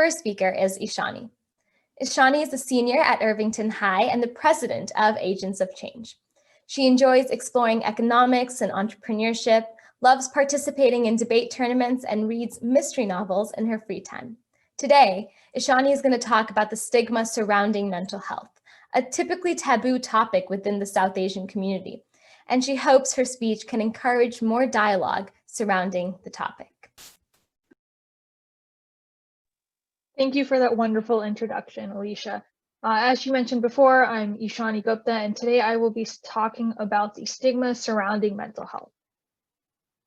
first speaker is Ishani. Ishani is a senior at Irvington High and the president of Agents of Change. She enjoys exploring economics and entrepreneurship, loves participating in debate tournaments, and reads mystery novels in her free time. Today, Ishani is going to talk about the stigma surrounding mental health, a typically taboo topic within the South Asian community, and she hopes her speech can encourage more dialogue surrounding the topic. Thank you for that wonderful introduction, Alisha. As you mentioned before, I'm Ishani Gupta, and today I will be talking about the stigma surrounding mental health.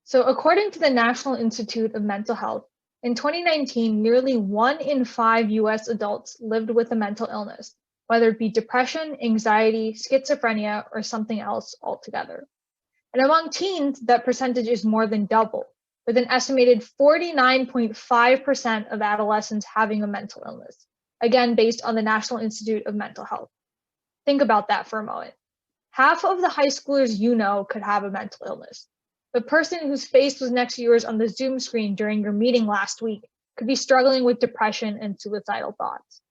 So according to the National Institute of Mental Health, in 2019, nearly 1 in 5 US adults lived with a mental illness, whether it be depression, anxiety, schizophrenia, or something else altogether. And among teens, that percentage is more than double, with an estimated 49.5% of adolescents having a mental illness, again, based on the National Institute of Mental Health. Think about that for a moment. Half of the high schoolers you know could have a mental illness. The person whose face was next to yours on the Zoom screen during your meeting last week could be struggling with depression and suicidal thoughts.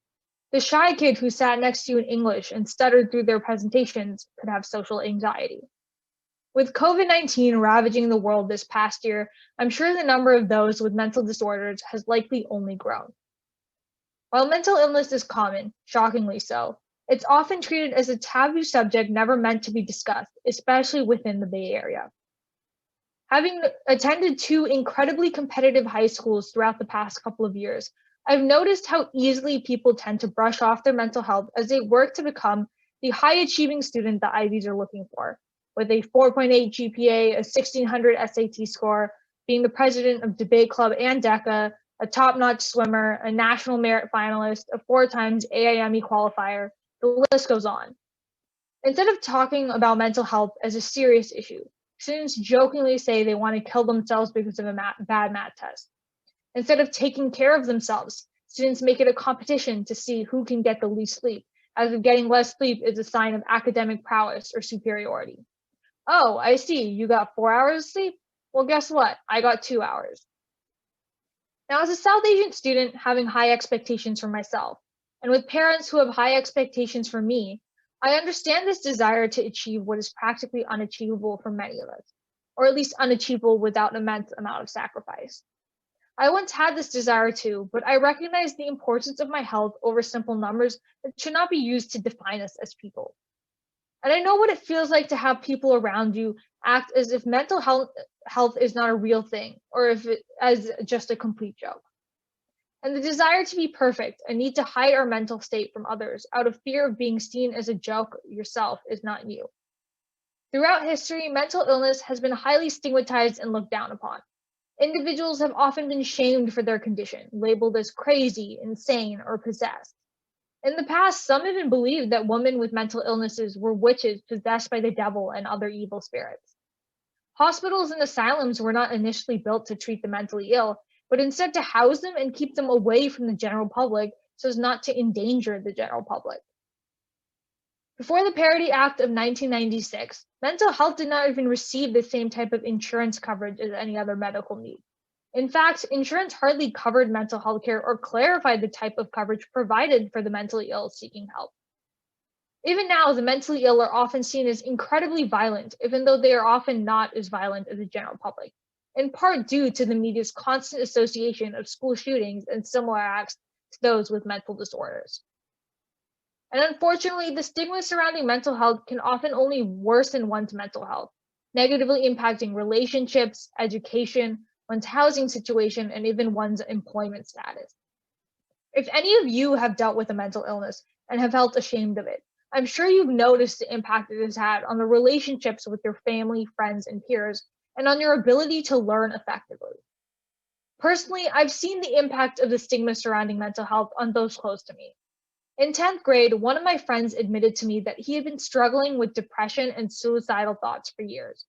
The shy kid who sat next to you in English and stuttered through their presentations could have social anxiety. With COVID-19 ravaging the world this past year, I'm sure the number of those with mental disorders has likely only grown. While mental illness is common, shockingly so, it's often treated as a taboo subject never meant to be discussed, especially within the Bay Area. Having attended 2 incredibly competitive high schools throughout the past couple of years, I've noticed how easily people tend to brush off their mental health as they work to become the high-achieving student the Ivies are looking for, with a 4.8 GPA, a 1600 SAT score, being the president of Debate Club and DECA, a top-notch swimmer, a national merit finalist, a 4 times AIME qualifier, the list goes on. Instead of talking about mental health as a serious issue, students jokingly say they want to kill themselves because of a bad math test. Instead of taking care of themselves, students make it a competition to see who can get the least sleep, as if getting less sleep is a sign of academic prowess or superiority. Oh, I see, you got 4 hours of sleep? Well, guess what? I got 2 hours. Now, as a South Asian student having high expectations for myself, and with parents who have high expectations for me, I understand this desire to achieve what is practically unachievable for many of us, or at least unachievable without an immense amount of sacrifice. I once had this desire too, but I recognize the importance of my health over simple numbers that should not be used to define us as people. And I know what it feels like to have people around you act as if mental health is not a real thing, or if it as just a complete joke. And the desire to be perfect and need to hide our mental state from others out of fear of being seen as a joke yourself is not new. Throughout history, mental illness has been highly stigmatized and looked down upon. Individuals have often been shamed for their condition, labeled as crazy, insane, or possessed. In the past, some even believed that women with mental illnesses were witches possessed by the devil and other evil spirits. Hospitals and asylums were not initially built to treat the mentally ill, but instead to house them and keep them away from the general public so as not to endanger the general public. Before the Parity Act of 1996, mental health did not even receive the same type of insurance coverage as any other medical need. In fact, insurance hardly covered mental health care or clarified the type of coverage provided for the mentally ill seeking help. Even now, the mentally ill are often seen as incredibly violent, even though they are often not as violent as the general public, in part due to the media's constant association of school shootings and similar acts to those with mental disorders. And unfortunately, the stigma surrounding mental health can often only worsen one's mental health, negatively impacting relationships, education, one's housing situation, and even one's employment status. If any of you have dealt with a mental illness and have felt ashamed of it, I'm sure you've noticed the impact it has had on the relationships with your family, friends, and peers, and on your ability to learn effectively. Personally, I've seen the impact of the stigma surrounding mental health on those close to me. In 10th grade, one of my friends admitted to me that he had been struggling with depression and suicidal thoughts for years.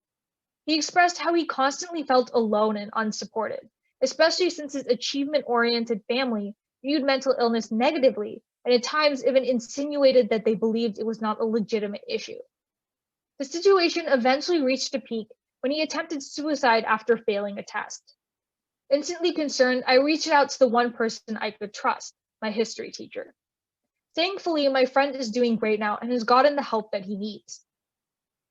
He expressed how he constantly felt alone and unsupported, especially since his achievement-oriented family viewed mental illness negatively and at times even insinuated that they believed it was not a legitimate issue. The situation eventually reached a peak when he attempted suicide after failing a test. Instantly concerned, I reached out to the one person I could trust, my history teacher. Thankfully, my friend is doing great now and has gotten the help that he needs.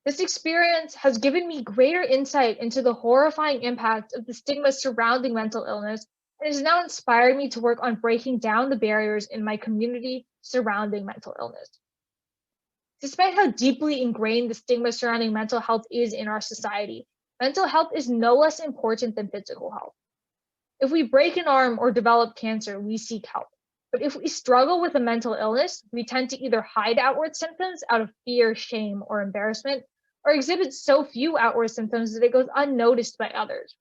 This experience has given me greater insight into the horrifying impact of the stigma surrounding mental illness and has now inspired me to work on breaking down the barriers in my community surrounding mental illness. Despite how deeply ingrained the stigma surrounding mental health is in our society, mental health is no less important than physical health. If we break an arm or develop cancer, we seek help. But if we struggle with a mental illness, we tend to either hide outward symptoms out of fear, shame, or embarrassment, or exhibit so few outward symptoms that it goes unnoticed by others.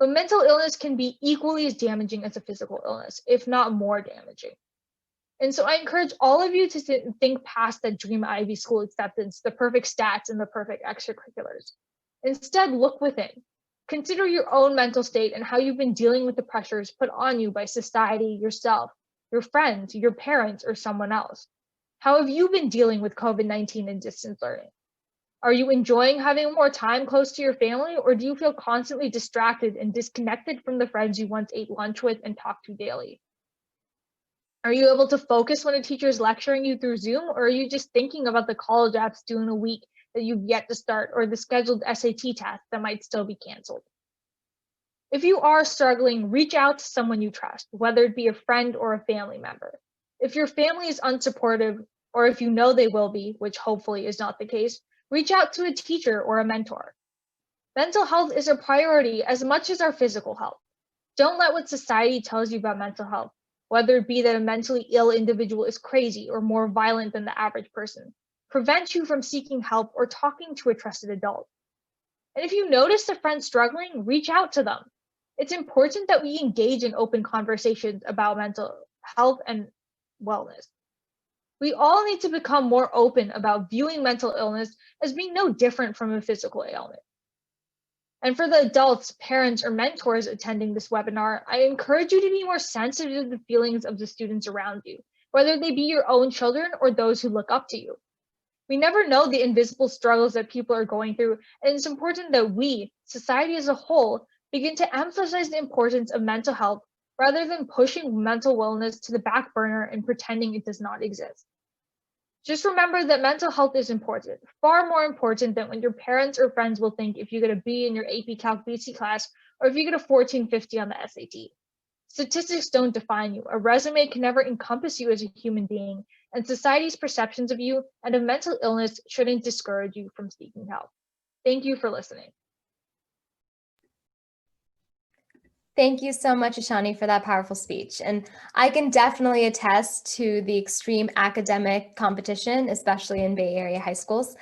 But mental illness can be equally as damaging as a physical illness, if not more damaging. And so I encourage all of you to think past that dream Ivy School acceptance, the perfect stats, and the perfect extracurriculars. Instead, look within. Consider your own mental state and how you've been dealing with the pressures put on you by society, yourself, your friends, your parents, or someone else. How have you been dealing with COVID-19 and distance learning? Are you enjoying having more time close to your family, or do you feel constantly distracted and disconnected from the friends you once ate lunch with and talked to daily? Are you able to focus when a teacher is lecturing you through Zoom, or are you just thinking about the college apps due in a week that you've yet to start, or the scheduled SAT test that might still be canceled? If you are struggling, reach out to someone you trust, whether it be a friend or a family member. If your family is unsupportive, or if you know they will be, which hopefully is not the case, reach out to a teacher or a mentor. Mental health is a priority as much as our physical health. Don't let what society tells you about mental health, whether it be that a mentally ill individual is crazy or more violent than the average person, prevent you from seeking help or talking to a trusted adult. And if you notice a friend struggling, reach out to them. It's important that we engage in open conversations about mental health and wellness. We all need to become more open about viewing mental illness as being no different from a physical ailment. And for the adults, parents, or mentors attending this webinar, I encourage you to be more sensitive to the feelings of the students around you, whether they be your own children or those who look up to you. We never know the invisible struggles that people are going through, and it's important that we, society as a whole, begin to emphasize the importance of mental health rather than pushing mental wellness to the back burner and pretending it does not exist. Just remember that mental health is important, far more important than what your parents or friends will think if you get a B in your AP Calc BC class or if you get a 1450 on the SAT. Statistics don't define you. A resume can never encompass you as a human being, and society's perceptions of you and of mental illness shouldn't discourage you from seeking help. Thank you for listening. Thank you so much, Ishani, for that powerful speech. And I can definitely attest to the extreme academic competition, especially in Bay Area high schools.